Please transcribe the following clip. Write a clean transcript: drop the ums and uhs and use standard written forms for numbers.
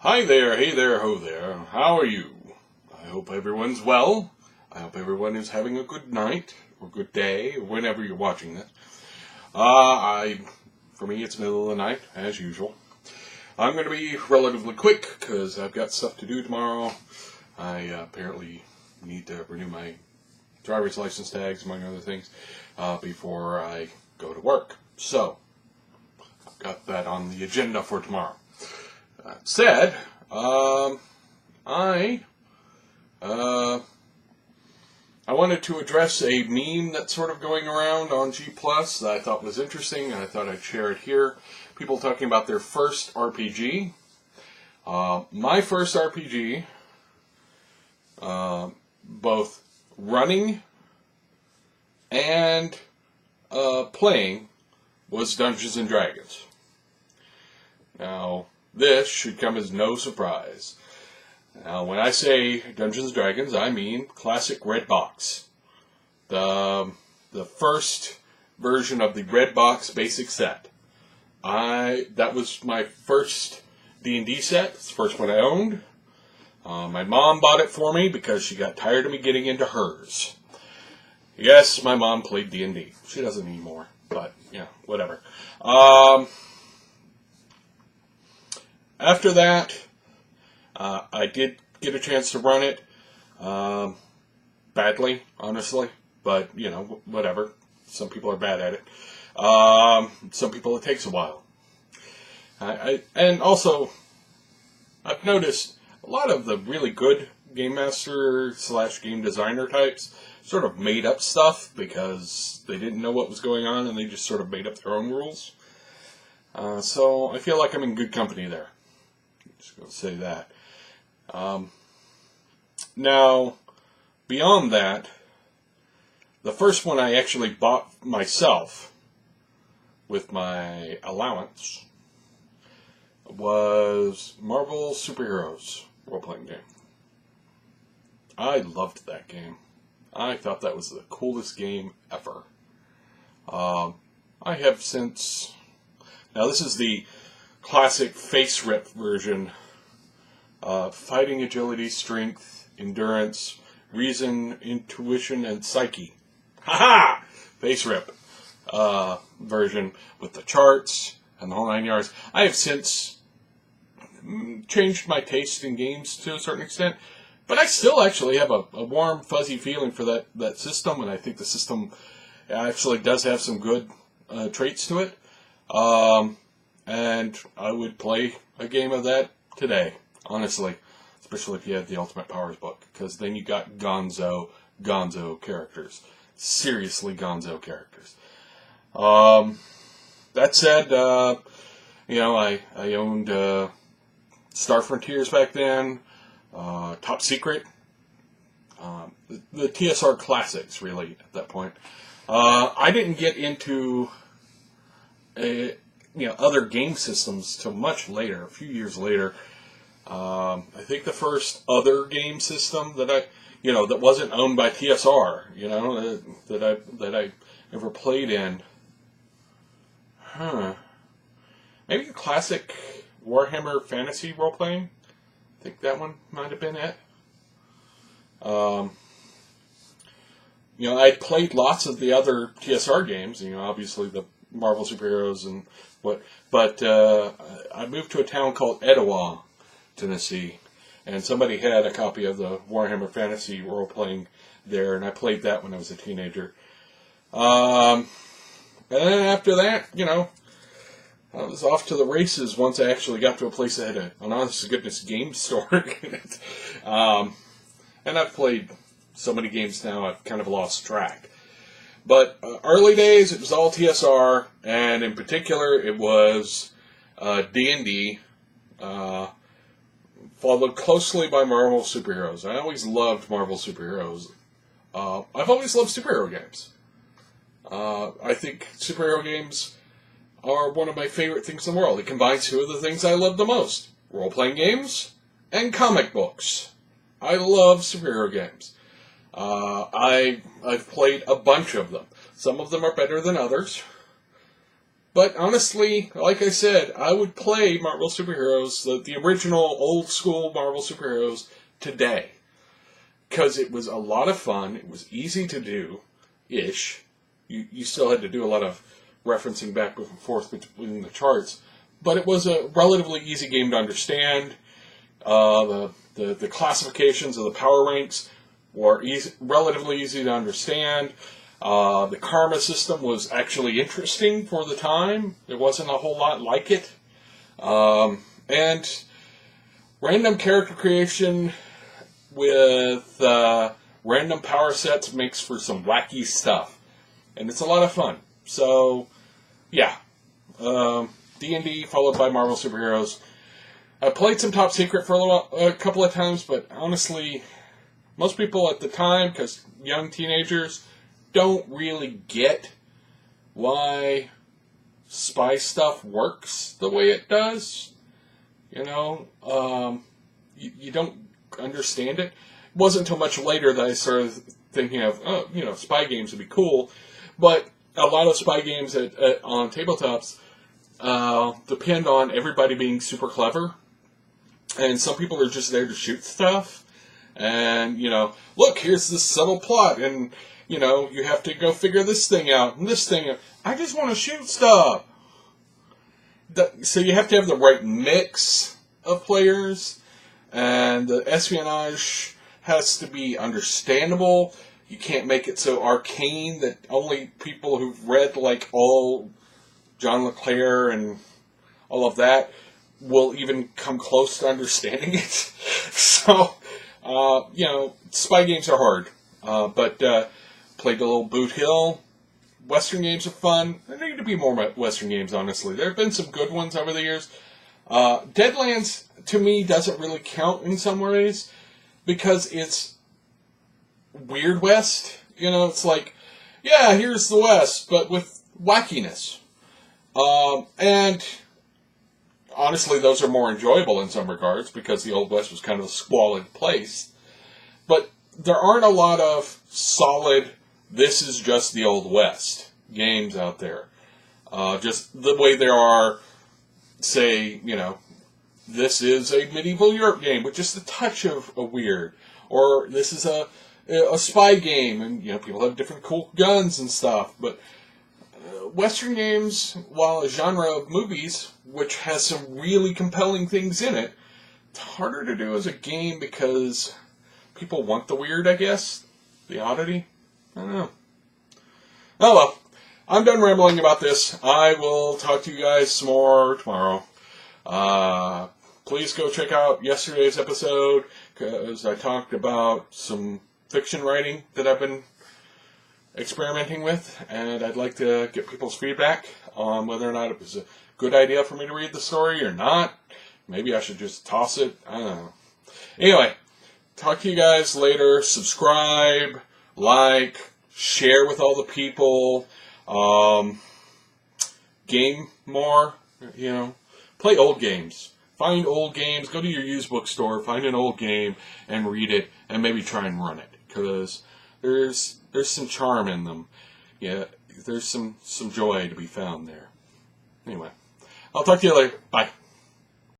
Hi there, hey there, ho there. How are you? I hope everyone's well. I hope everyone is having a good night, or good day, or whenever you're watching this. For me, it's middle of the night, as usual. I'm going to be relatively quick, because I've got stuff to do tomorrow. I apparently need to renew my driver's license tags, among other things, before I go to work. So, I've got that on the agenda for tomorrow. That said, I wanted to address a meme that's sort of going around on G+ that I thought was interesting, and I thought I'd share it here. People talking about their first RPG. My first RPG, both running and playing, was Dungeons and Dragons. Now, this should come as no surprise. Now, when I say Dungeons & Dragons, I mean classic red box. The first version of the red box basic set. That was my first D&D set. It's the first one I owned. My mom bought it for me because she got tired of me getting into hers. Yes, my mom played D&D. She doesn't anymore, but, yeah, whatever. After that, I did get a chance to run it, badly, honestly, but, you know, whatever. Some people are bad at it. Some people it takes a while. And also, I've noticed a lot of the really good game master / game designer types sort of made up stuff because they didn't know what was going on and they just sort of made up their own rules. So I feel like I'm in good company there. Just going to say that. Now, beyond that, the first one I actually bought myself with my allowance was Marvel Superheroes role-playing game. I loved that game. I thought that was the coolest game ever. I have since... Now, this is the classic face rip version. Fighting, agility, strength, endurance, reason, intuition, and psyche. Ha-ha! Face rip version with the charts and the whole 9 yards. I have since changed my taste in games to a certain extent, but I still actually have a warm, fuzzy feeling for that system, and I think the system actually does have some good traits to it. And I would play a game of that today, honestly. Especially if you had the Ultimate Powers book, because then you got gonzo characters. Seriously gonzo characters. That said, I owned Star Frontiers back then, Top Secret, the TSR classics, really, at that point. I didn't get into other game systems till much later, a few years later. I think the first other game system that that wasn't owned by TSR, that I ever played in, maybe a classic Warhammer Fantasy role-playing. I think that one might have been it. I'd played lots of the other TSR games, obviously the Marvel Superheroes and but I moved to a town called Etowah, Tennessee, and somebody had a copy of the Warhammer Fantasy role-playing there, and I played that when I was a teenager. And then after that, I was off to the races once I actually got to a place that had an honest-to-goodness game store in it. And I've played so many games now, I've kind of lost track. But early days, it was all TSR, and in particular, it was D&D, followed closely by Marvel Superheroes. I always loved Marvel Superheroes. I've always loved superhero games. I think superhero games are one of my favorite things in the world. It combines two of the things I love the most. Role-playing games and comic books. I love superhero games. I've played a bunch of them. Some of them are better than others. But honestly, like I said, I would play Marvel Superheroes, the original old school Marvel Superheroes, today. Because it was a lot of fun. It was easy to do-ish. You still had to do a lot of referencing back and forth between the charts. But it was a relatively easy game to understand. The classifications of the power ranks were relatively easy to understand. The karma system was actually interesting for the time. There wasn't a whole lot like it. And random character creation with random power sets makes for some wacky stuff. And it's a lot of fun. So, yeah. D&D followed by Marvel Superheroes. I played some Top Secret for a couple of times, but honestly, most people at the time, because young teenagers, don't really get why spy stuff works the way it does. You know, you don't understand it. It wasn't until much later that I started thinking of, spy games would be cool. But a lot of spy games on tabletops depend on everybody being super clever. And some people are just there to shoot stuff. And, look, here's this subtle plot. And, you have to go figure this thing out and this thing out. I just want to shoot stuff. So you have to have the right mix of players. And the espionage has to be understandable. You can't make it so arcane that only people who've read, all John LeClaire and all of that will even come close to understanding it. So, spy games are hard. But played a little Boot Hill. Western games are fun. There need to be more Western games, honestly. There have been some good ones over the years. Deadlands, to me, doesn't really count in some ways because it's Weird West. It's like, yeah, here's the West, but with wackiness. And honestly, those are more enjoyable in some regards because the Old West was kind of a squalid place. But there aren't a lot of solid, this is just the Old West games out there. Just the way there are, say, this is a medieval Europe game with just a touch of a weird. Or this is a spy game, and people have different cool guns and stuff. But Western games, while a genre of movies, which has some really compelling things in it, it's harder to do as a game because people want the weird, I guess. The oddity. I don't know. Oh well. I'm done rambling about this. I will talk to you guys some more tomorrow. Please go check out yesterday's episode, because I talked about some fiction writing that I've been experimenting with, and I'd like to get people's feedback on whether or not it was a good idea for me to read the story or not. Maybe I should just toss it. I don't know. Anyway, talk to you guys later. Subscribe, like, share with all the people. Game more, play old games. Find old games, go to your used bookstore, find an old game, and read it, and maybe try and run it, because there's some charm in them. Yeah, there's some joy to be found there. Anyway, I'll talk to you later. Bye.